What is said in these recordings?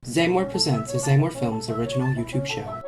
Saimore presents a Saimore Films original YouTube show.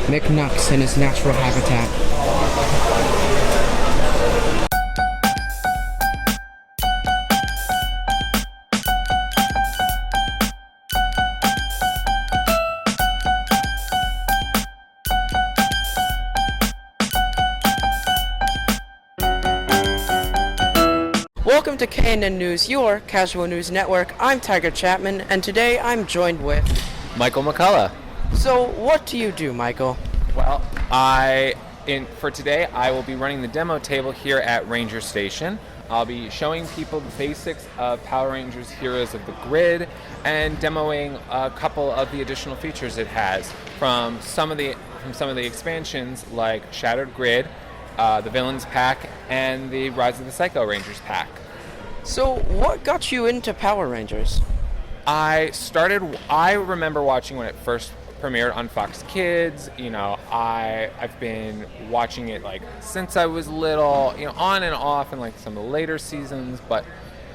Mick Nux in his natural habitat. Welcome to KNN News, your casual news network. I'm Tiger Chapman, and today I'm joined with Michael McCullough. So, what do you do, Michael? Well, for today, I will be running the demo table here at Ranger Station. I'll be showing people the basics of Power Rangers Heroes of the Grid and demoing a couple of the additional features it has from some of the expansions like Shattered Grid, the Villains Pack, and the Rise of the Psycho Rangers Pack. So, what got you into Power Rangers? I remember watching when it first premiered on Fox Kids. I've been watching it since I was little, on and off in some of the later seasons, but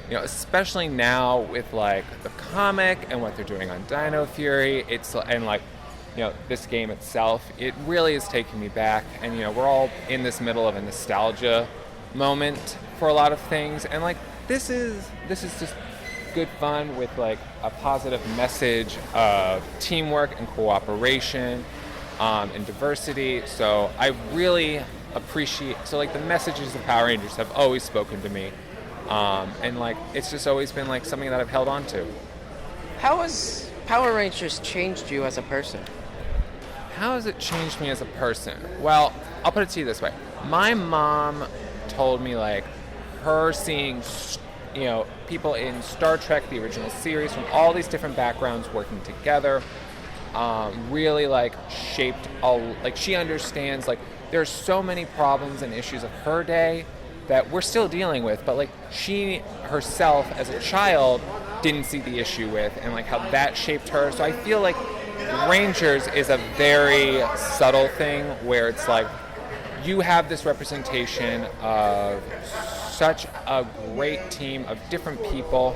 especially now with the comic and what they're doing on Dino Fury, this game itself, it really is taking me back, and we're all in this middle of a nostalgia moment for a lot of things, and this is just good fun with a positive message of teamwork and cooperation and diversity. So I really appreciate the messages of Power Rangers have always spoken to me, and it's just always been something that I've held on to. How has Power Rangers changed you as a person? How has it changed me as a person? Well, I'll put it to you this way. My mom told me her seeing people in Star Trek, the original series, from all these different backgrounds working together, really shaped she understands there are so many problems and issues of her day that we're still dealing with, but she herself as a child didn't see the issue with, and how that shaped her. So I feel Rangers is a very subtle thing where it's you have this representation of such a great team of different people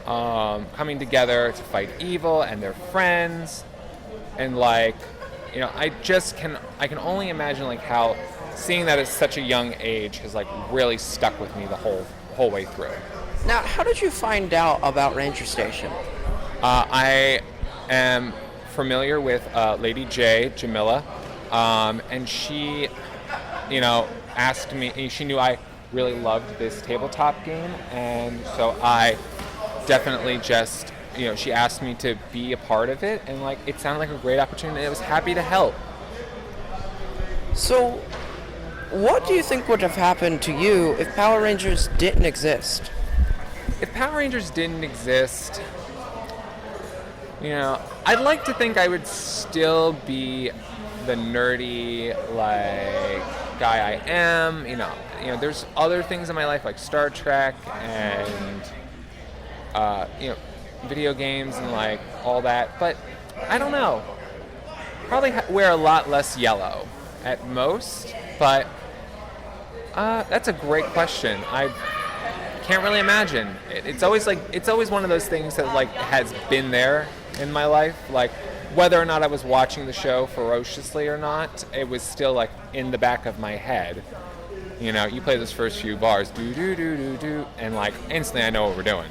coming together to fight evil and their friends, and I can only imagine how seeing that at such a young age has really stuck with me the whole way through. Now, how did you find out about Ranger Station? I am familiar with Lady J, Jamila, and she asked me, she knew I really loved this tabletop game, and so I definitely just, she asked me to be a part of it, and it sounded like a great opportunity. I was happy to help. So, what do you think would have happened to you if Power Rangers didn't exist? If Power Rangers didn't exist, I'd like to think I would still be the nerdy like guy I am. There's other things in my life like Star Trek and video games and like all that. But I don't know. Probably wear a lot less yellow at most. But that's a great question. I can't really imagine. It's always one of those things that like has been there in my life. Like whether or not I was watching the show ferociously or not, it was still like in the back of my head. You play those first few bars, do do do do do, and like instantly I know what we're doing.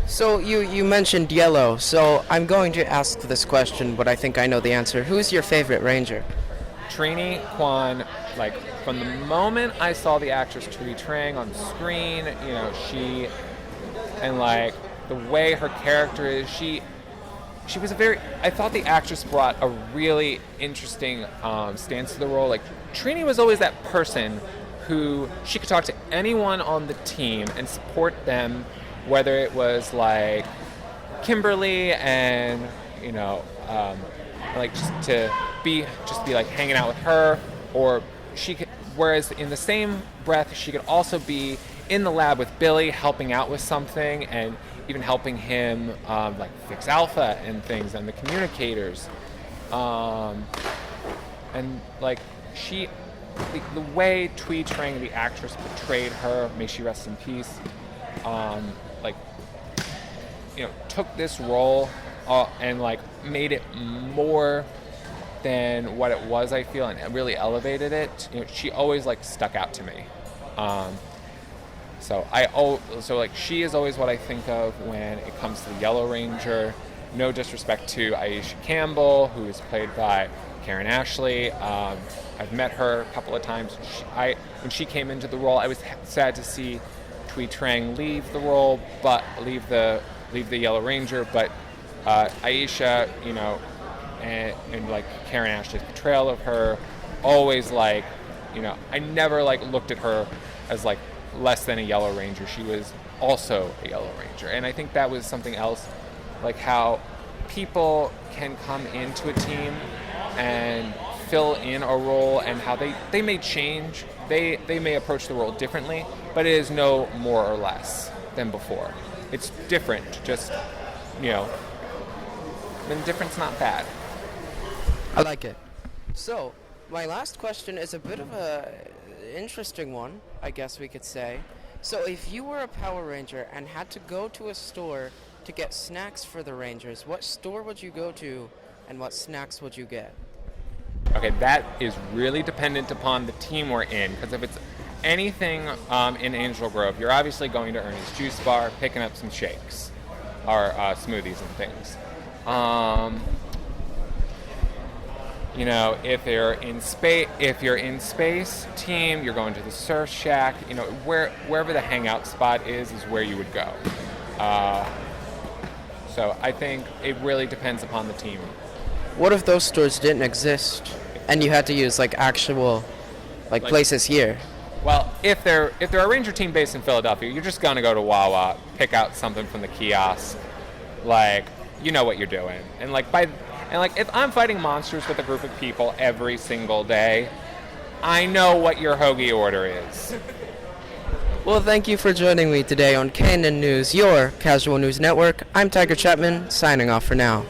So you mentioned yellow, so I'm going to ask this question, but I think I know the answer. Who's your favorite Ranger? Trini Kwan, like from the moment I saw the actress Tui Trang on screen, she, and like the way her character is, she was I thought the actress brought a really interesting stance to the role. Like Trini was always that person who she could talk to anyone on the team and support them, whether it was like Kimberly and like just be like hanging out with her, or she could. Whereas in the same breath, she could also be in the lab with Billy, helping out with something, and even helping him like fix Alpha and things, and the communicators, and like the way Tui Trang, the actress, portrayed her, may she rest in peace. Took this role and like made it more than what it was, I feel, and really elevated it. She always like stuck out to me. So she is always what I think of when it comes to the Yellow Ranger. No disrespect to Aisha Campbell, who is played by Karen Ashley. I've met her a couple of times. When she came into the role, I was sad to see Tui Trang leave the role, but leave the Yellow Ranger. But Aisha, and like Karen Ashley's portrayal of her, always like, I never like looked at her as like less than a Yellow Ranger. She was also a Yellow Ranger, and I think that was something else, like how people can come into a team and fill in a role, and how they may change, they may approach the role differently, but it is no more or less than before. It's different, just, and different's not bad. I like it. So, my last question is a bit of a interesting one, I guess we could say. So, if you were a Power Ranger and had to go to a store to get snacks for the Rangers, what store would you go to, and what snacks would you get? Okay, that is really dependent upon the team we're in, because if it's anything in Angel Grove, you're obviously going to Ernie's Juice Bar, picking up some shakes or smoothies and things. If you're in space team, you're going to the Surf Shack. Wherever the hangout spot is where you would go. So I think it really depends upon the team. What if those stores didn't exist and you had to use like actual places here? Well, if they're a Ranger team based in Philadelphia, you're just gonna go to Wawa, pick out something from the kiosk, like you know what you're doing, and if I'm fighting monsters with a group of people every single day, I know what your hoagie order is. Well, thank you for joining me today on KNN News, your casual news network. I'm Tiger Chapman, signing off for now.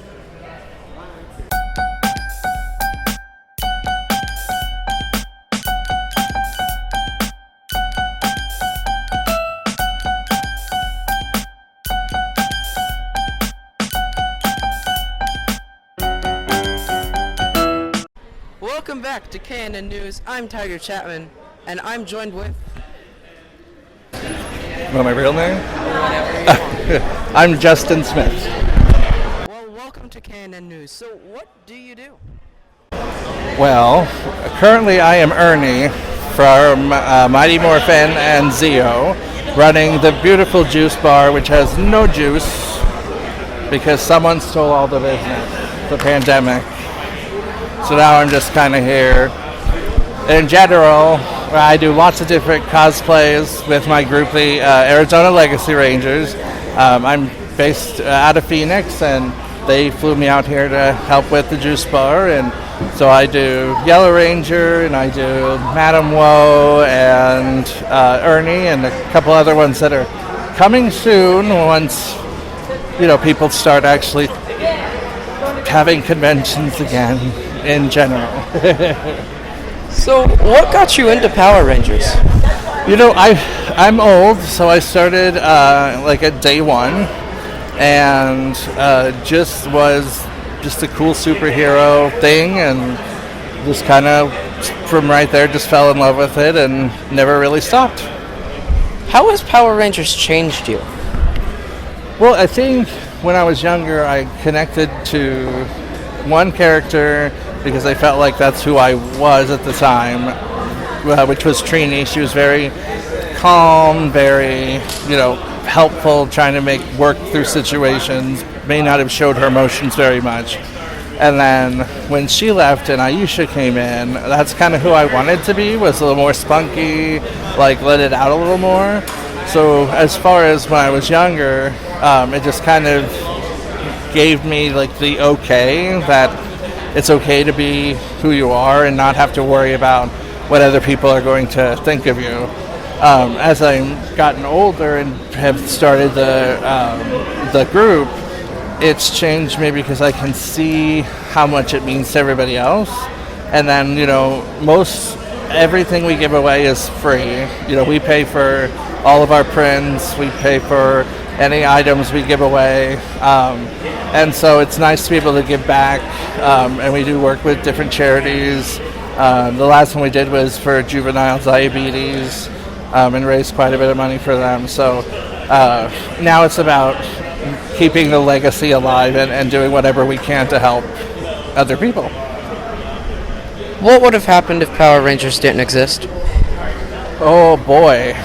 Welcome back to KNN News. I'm Tiger Chapman, and I'm joined with... What, my real name? I'm Justin Smith. Well, welcome to KNN News. So, what do you do? Well, currently I am Ernie from Mighty Morphin and Zeo, running the beautiful juice bar, which has no juice because someone stole all the business, the pandemic. So now I'm just kind of here. In general, I do lots of different cosplays with my group, the Arizona Legacy Rangers. I'm based out of Phoenix, and they flew me out here to help with the juice bar, and so I do Yellow Ranger, and I do Madam Woe, and Ernie, and a couple other ones that are coming soon once people start actually having conventions again in general. So, what got you into Power Rangers? I'm old, so I started at day one, and was just a cool superhero thing, and just kind of from right there just fell in love with it and never really stopped. How has Power Rangers changed you? Well, I think when I was younger, I connected to one character because I felt like that's who I was at the time, which was Trini. She was very calm, very, helpful, trying to make work through situations, may not have showed her emotions very much. And then when she left and Aisha came in, that's kind of who I wanted to be, was a little more spunky, let it out a little more. So as far as when I was younger, it just kind of gave me the okay that it's okay to be who you are and not have to worry about what other people are going to think of you. As I've gotten older and have started the group, it's changed me because I can see how much it means to everybody else. And then, most everything we give away is free. We pay for all of our prints, we pay for any items we give away. And so it's nice to be able to give back. And we do work with different charities. The last one we did was for juvenile diabetes, and raised quite a bit of money for them. So now it's about keeping the legacy alive and doing whatever we can to help other people. What would have happened if Power Rangers didn't exist? Oh boy.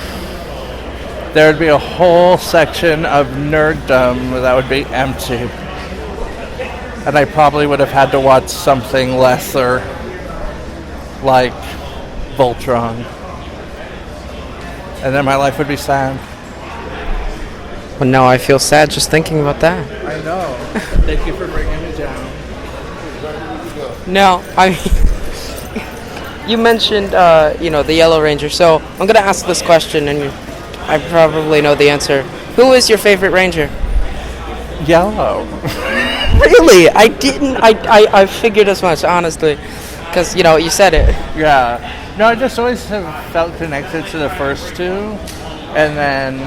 There would be a whole section of nerddom that would be empty. And I probably would have had to watch something lesser, like Voltron. And then my life would be sad. Well, now I feel sad just thinking about that. I know. Thank you for bringing me down. No, I mean, you mentioned, the Yellow Ranger, so I'm going to ask this question, and I probably know the answer. Who is your favorite Ranger? Yellow. Really? I didn't, I figured as much, honestly, because, you said it. Yeah. No, I just always have felt connected to the first two, and then,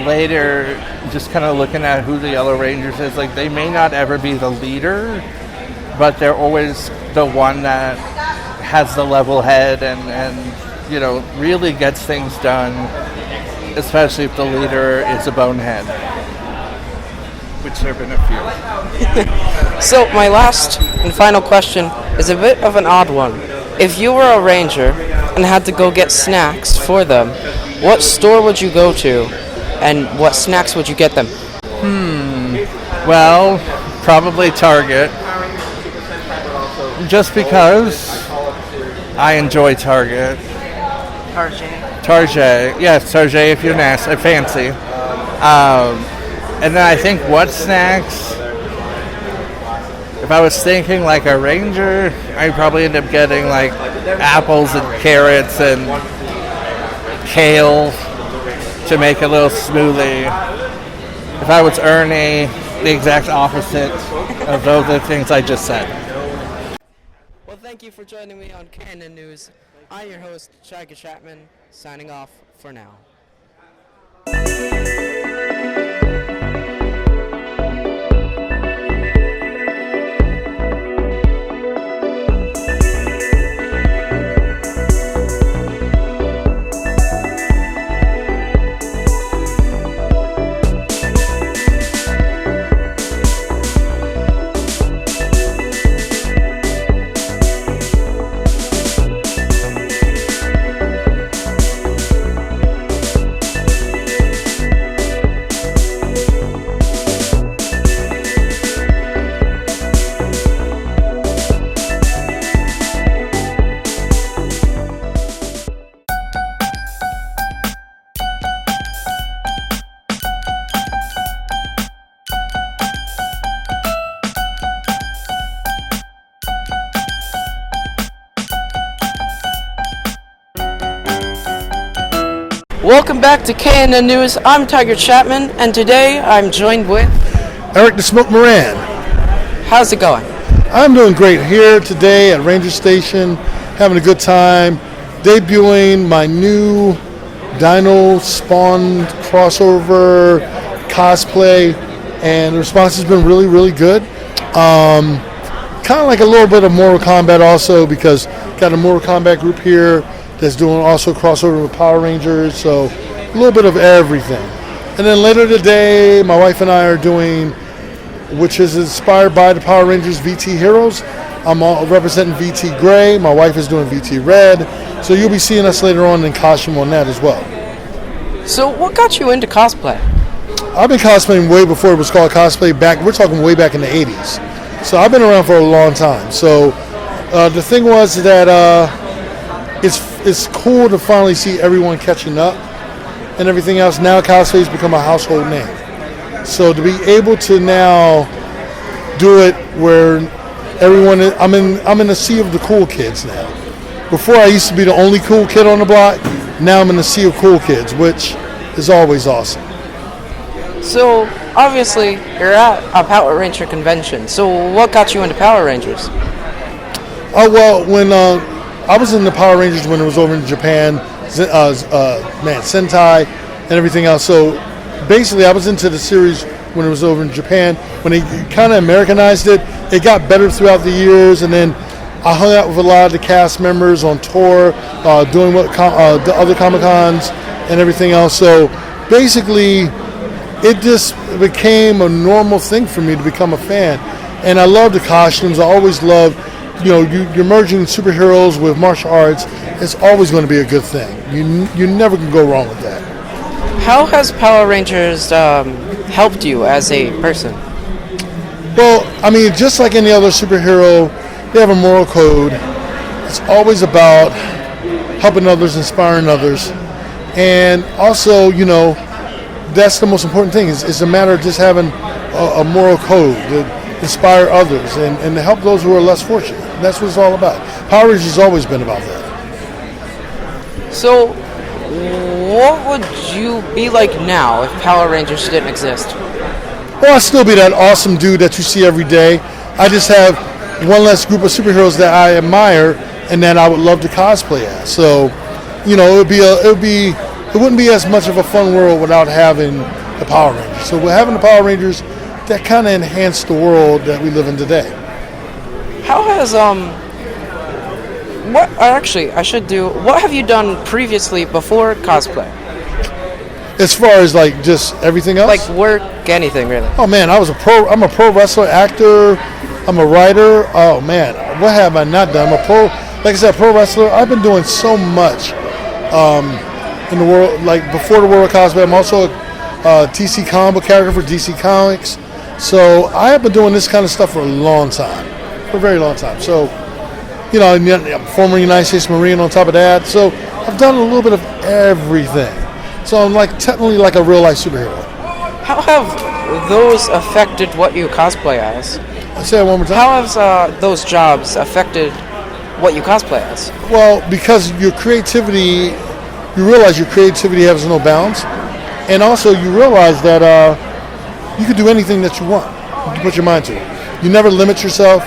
later, just kind of looking at who the Yellow Rangers is, they may not ever be the leader, but they're always the one that has the level head and really gets things done, especially if the leader is a bonehead, which there have been a few. So my last and final question is a bit of an odd one. If you were a ranger and had to go get snacks for them, what store would you go to, and what snacks would you get them? Well, probably Target. Just because I enjoy Target. Target. Yes, Target if you're fancy. And then I think what snacks? If I was thinking like a ranger, I'd probably end up getting apples and carrots and kale to make a little smoothie. If I was Ernie, the exact opposite of those are the things I just said. Well, thank you for joining me on Canon News. I'm your host, Shaggy Chapman, signing off for now. Welcome back to KNN News. I'm Tiger Chapman, and today I'm joined with. Eric the Smoke Moran. How's it going? I'm doing great here today at Ranger Station, having a good time, debuting my new Dino Spawn crossover cosplay, and the response has been really, really good. Kind of like a little bit of Mortal Kombat also, because got a Mortal Kombat group here that's doing also crossover with Power Rangers, so a little bit of everything. And then later today, my wife and I are doing, which is inspired by the Power Rangers VT Heroes. I'm representing VT Gray. My wife is doing VT Red. So you'll be seeing us later on in costume on that as well. So, what got you into cosplay? I've been cosplaying way before it was called cosplay. We're talking way back in the 80s. So I've been around for a long time. So the thing was that it's cool to finally see everyone catching up and everything else. Now cosplay's become a household name. So to be able to now do it where I'm in the sea of the cool kids now. Before I used to be the only cool kid on the block. Now I'm in the sea of cool kids, which is always awesome. So, obviously, you're at a Power Ranger convention. So, what got you into Power Rangers? Oh, well, when I was in the Power Rangers when it was over in Japan, Sentai and everything else. So, basically, I was into the series when it was over in Japan. When they kind of Americanized it, it got better throughout the years, and then I hung out with a lot of the cast members on tour, doing the other Comic-Cons and everything else. So, basically, it just became a normal thing for me to become a fan. And I love the costumes. I always love, you're merging superheroes with martial arts. It's always going to be a good thing. You never can go wrong with that. How has Power Rangers helped you as a person? Well, I mean, just like any other superhero, they have a moral code. It's always about helping others, inspiring others. And also, that's the most important thing. It's a matter of just having a moral code to inspire others and to help those who are less fortunate. That's what it's all about. Power Rangers has always been about that. So, what would you be like now if Power Rangers didn't exist? Well, I'd still be that awesome dude that you see every day. I just have one less group of superheroes that I admire and that I would love to cosplay as. So, it wouldn't be as much of a fun world without having the Power Rangers. So we're having the Power Rangers that kind of enhance the world that we live in today. How has what have you done previously before cosplay? As far as like just everything else? Like work, anything really. Oh man, I'm a pro wrestler, actor, I'm a writer. Oh man, what have I not done? Like I said, pro wrestler. I've been doing so much. In the world, like before the world of cosplay, I'm also a DC comic book character for DC Comics. So I have been doing this kind of stuff for a long time, for a very long time. So, I'm a former United States Marine on top of that. So I've done a little bit of everything. So I'm like technically like a real life superhero. How have those affected what you cosplay as? I'll say it one more time. How have those jobs affected what you cosplay as? Well, because you realize your creativity has no bounds, and also you realize that you can do anything that you want, you put your mind to. You never limit yourself,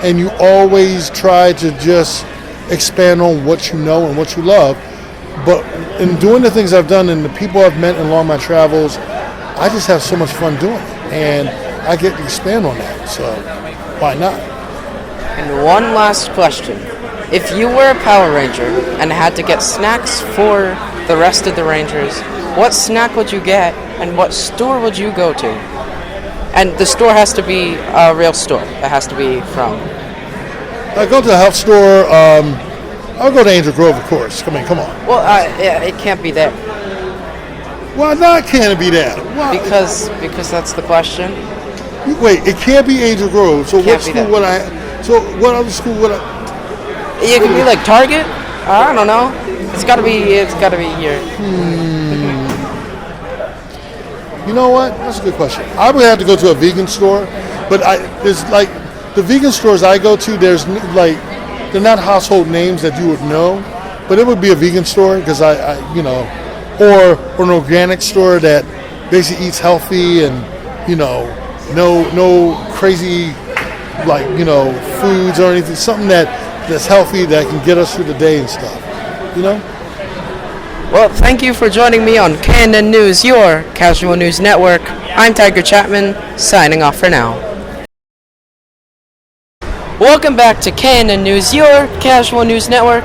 and you always try to just expand on what you know and what you love. But in doing the things I've done and the people I've met along my travels, I just have so much fun doing it, and I get to expand on that, so why not? And one last question. If you were a Power Ranger and had to get snacks for the rest of the Rangers, what snack would you get and what store would you go to? And the store has to be a real store. It has to be from... I go to the health store. I'll go to Angel Grove, of course. Come on. Well, it can't be there. Why not can it be that? Why? Because that's the question. Wait, it can't be Angel Grove. So what Can't be school that. would I... So what other school would I... It could be like Target. I don't know. It's gotta be here. You know what? That's a good question. I would have to go to a vegan store, but there's like the vegan stores I go to. There's like they're not household names that you would know, but it would be a vegan store because or an organic store that basically eats healthy and no crazy foods or anything. Something that's healthy that can get us through the day and stuff. Well, thank you for joining me on Canon News, your casual news network. I'm Tiger Chapman, signing off for now. Welcome back to Canon News, your casual news network.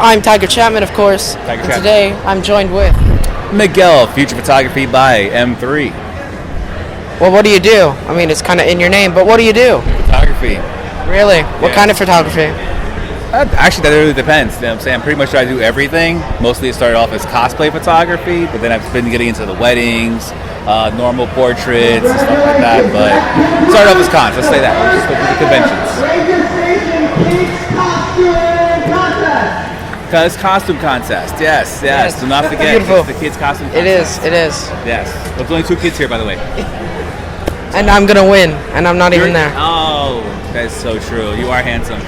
I'm Tiger Chapman, of course. Tiger and Chapman. Today, I'm joined with... Miguel, Future Photography by M3. Well, what do you do? I mean, it's kind of in your name, but what do you do? Photography. Really? What Yeah. kind of photography? Actually, that really depends. You know what I'm saying? Pretty much try to do everything. Mostly it started off as cosplay photography, but then I've been getting into the weddings, normal portraits, and stuff like that. But it started off as cons, let's say that. Just go to the conventions. Because costume contest, yes. Do not forget, Beautiful. it's the kids' costume contest. It is. Yes. There's only 2 kids here, by the way. And I'm gonna win, and I'm not even there. Oh, that's so true. You are handsome.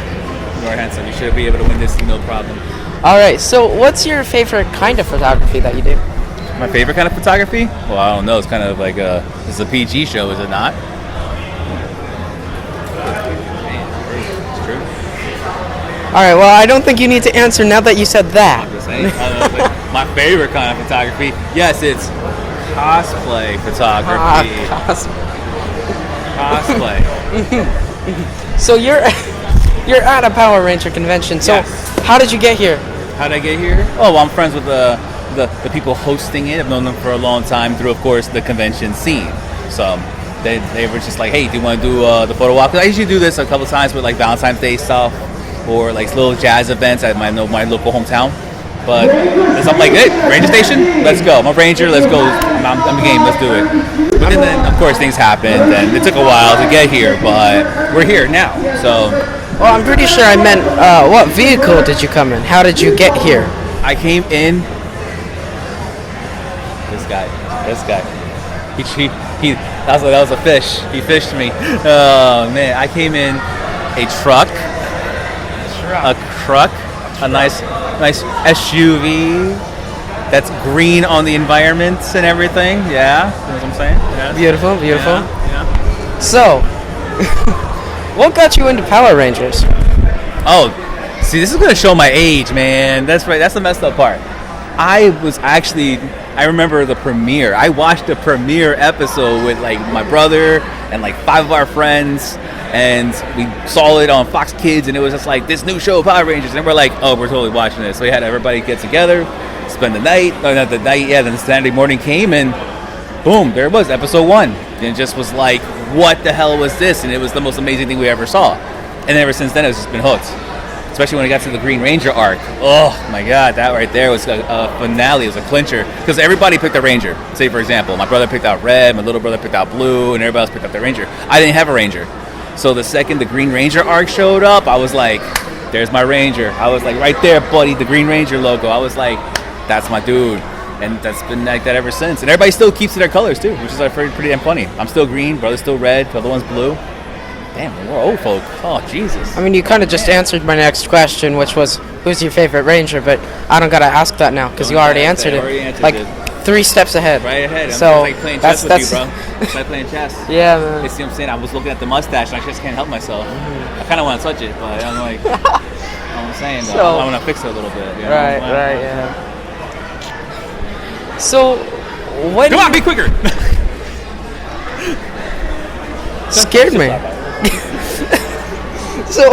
You should be able to win this no problem. All right, so what's your favorite kind of photography that you do? My favorite kind of photography? Well, I don't know. It's kind of like it's a PG show, is it not? It's true. All right, well, I don't think you need to answer now that you said that. I'm just saying. My favorite kind of photography? Yes, it's cosplay photography. Cosplay. So you're at a Power Ranger convention. So Yes. how did you get here? How did I get here? Oh, well, I'm friends with the people hosting it. I've known them for a long time through, of course, the convention scene. So they were just like, hey, do you want to do the photo walk? 'Cause I usually do this a couple times with like Valentine's Day stuff or like little jazz events at my local hometown. But I'm like, hey, Ranger Station, let's go. I'm a Ranger, let's go. I'm the game, let's do it. But then, of course, things happened, and it took a while to get here, but we're here now. So Well, I'm pretty sure I meant what vehicle did you come in? How did you get here? I came in. This guy. He that was a fish. He fished me. Oh man, I came in a truck. A nice SUV that's green on the environment and everything. Yeah, you know what I'm saying? Yeah. Beautiful. Yeah. So, what got you into Power Rangers? Oh, see, this is gonna show my age, man. That's right. That's the messed up part. I remember the premiere. I watched the premiere episode with like my brother and like 5 of our friends, and we saw it on Fox Kids, and it was just like this new show, Power Rangers, and we're like, oh, we're totally watching this. So we had everybody get together, spend the night. No, not the night. Yeah, then Saturday morning came, and boom, there it was, episode 1. And it just was like, what the hell was this? And it was the most amazing thing we ever saw. And ever since then, it's just been hooked. Especially when it got to the Green Ranger arc. Oh my God, that right there was a finale. It was a clincher because everybody picked a Ranger. Say for example, my brother picked out red, my little brother picked out blue, and everybody else picked out their Ranger. I didn't have a Ranger, so the second the Green Ranger arc showed up, I was like, "There's my Ranger." I was like, "Right there, buddy, the Green Ranger logo." I was like, "That's my dude," and that's been like that ever since. And everybody still keeps to their colors too, which is like pretty damn funny. I'm still green, brother's still red, the other one's blue. Damn, we're old folk. Oh, Jesus. I mean, you kind of just answered my next question, which was, who's your favorite Ranger? But I don't gotta ask that now because you already answered it. Like 3 steps ahead. Right ahead. I'm So just like playing chess with you, bro. It's like playing chess. Yeah, man. You see what I'm saying? I was looking at the mustache and I just can't help myself. I kind of want to touch it, but I'm like, you know what I'm saying? Though? So- I want to fix it a little bit. You know? Right, yeah. So, when Come on, be quicker. scared me. So,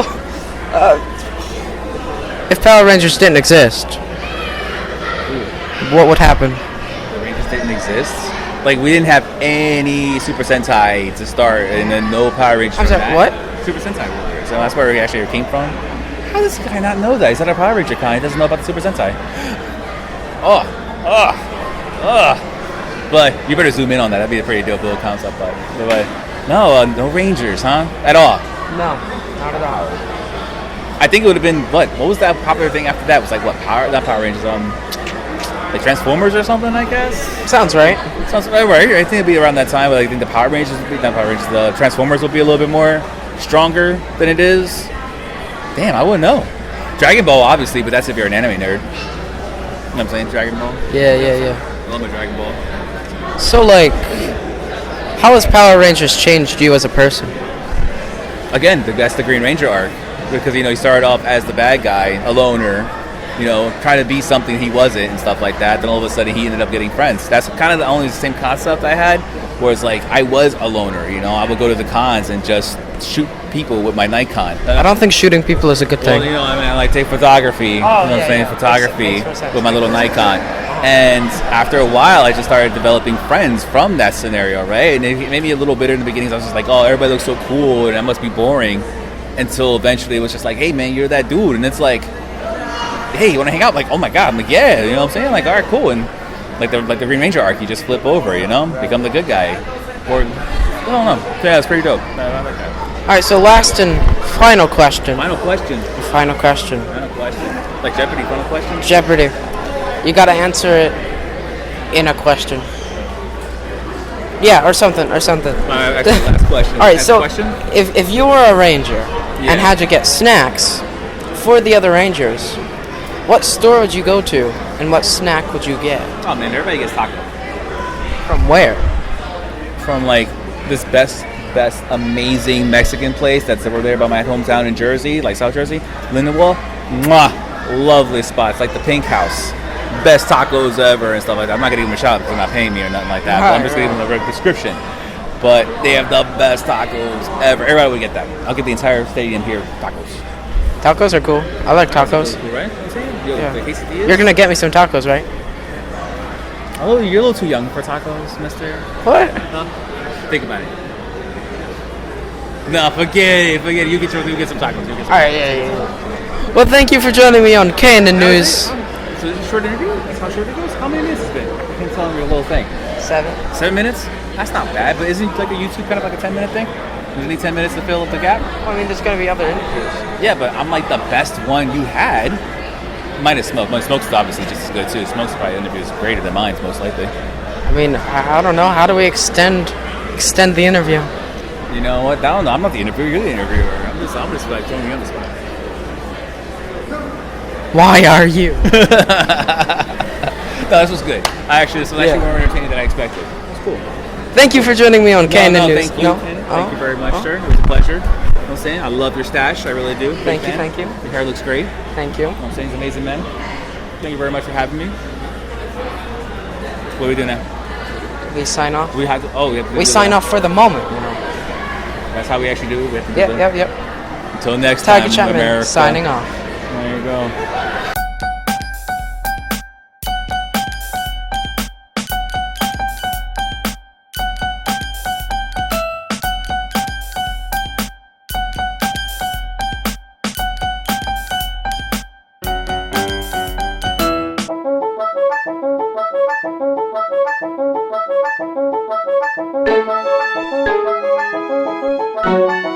if Power Rangers didn't exist, what would happen? The Rangers didn't exist. Like we didn't have any Super Sentai to start, and then no Power Rangers. I'm from sorry, that. what? Super Sentai Warriors. So that's where it actually came from. How does this guy not know that? He's not a Power Ranger guy. He doesn't know about the Super Sentai. But you better zoom in on that. That'd be a pretty dope little concept. But no Rangers, huh? At all. No, not at all. I think it would have been what was that popular thing after that? It was like what not Power Rangers, like Transformers or something, I guess. Sounds right. Sounds right. I think it'd be around that time. But I think the Power Rangers would be not Power Rangers. The Transformers would be a little bit more stronger than it is. Damn, I wouldn't know. Dragon Ball, obviously, but that's if you're an anime nerd. what I'm saying? Dragon Ball. Yeah, yeah, yeah. I love my Dragon Ball. So, like, how has Power Rangers changed you as a person? Again, that's the Green Ranger arc. Because, you started off as the bad guy, a loner, trying to be something he wasn't and stuff like that. Then all of a sudden he ended up getting friends. That's kind of the only same concept I had, where it's like I was a loner, I would go to the cons and just shoot people with my Nikon. I don't think shooting people is a good thing. Well, I like take photography, what I'm saying, photography with my little Nikon. And after a while, I just started developing friends from that scenario, right? And it made me a little bitter in the beginning. I was just like, oh, everybody looks so cool, and that must be boring. Until eventually it was just like, hey, man, you're that dude. And it's like, hey, you want to hang out? Like, oh, my God. I'm like, yeah, you know what I'm saying? Like, all right, cool. And like the Green Ranger arc, you just flip over, become the good guy. Or, I don't know. Yeah, it's pretty dope. I like that. All right, so last and final question. Final question. Final question. Final question. Like Jeopardy, final question? Jeopardy. You got to answer it in a question. Yeah, or something. Actually, last question. All right, Last so question? if you were a ranger and had to get snacks for the other rangers, what store would you go to and what snack would you get? Oh, man, everybody gets taco. From where? From, like, this best, amazing Mexican place that's over there by my hometown in Jersey, like South Jersey, Lindenwood. Mwah! Lovely spot. It's like the Pink House. Best tacos ever and stuff like that. I'm not gonna give them a shout because they're not paying me or nothing like that. But I'm just gonna give them a description. But they have the best tacos ever. Everybody would get that. I'll get the entire stadium here tacos. Tacos are cool. I like tacos. Cool, right? Yeah. The quesadillas? You're gonna get me some tacos, right? Oh, you're a little too young for tacos, mister. What? No? Think about it. No, forget it. You get some tacos. All right, yeah. Well, thank you for joining me on K&N News. So this is a short interview? That's how short it goes? How many minutes has it been? I can't tell me a little thing. 7. 7 minutes? That's not bad, but isn't like a YouTube kind of like a 10-minute thing? You need 10 minutes to fill up the gap? I mean, there's gonna be other interviews. Yeah, but I'm like the best one you had. Minus Smoke. Smoke's obviously just as good too. Smoke's probably interviews greater than mine's most likely. I mean, I don't know. How do we extend the interview? You know what? I don't know. I'm not the interviewer. You're the interviewer. I'm just like throwing you on the spot. Why are you? No, this was good. This was actually more entertaining than I expected. It was cool. Thank you for joining me on K&N News. Thank you. Thank you very much, sir. It was a pleasure. You know what I'm saying? I love your stash. I really do. Thank you. Your hair looks great. Thank you. You know what I'm saying? He's an amazing man. Thank you very much for having me. What do we do now? We sign off. We have to, we sign off for the moment. That's how we actually do it. Yep. Until next Tiger time, Chapman America. signing off. There you go. Thank you.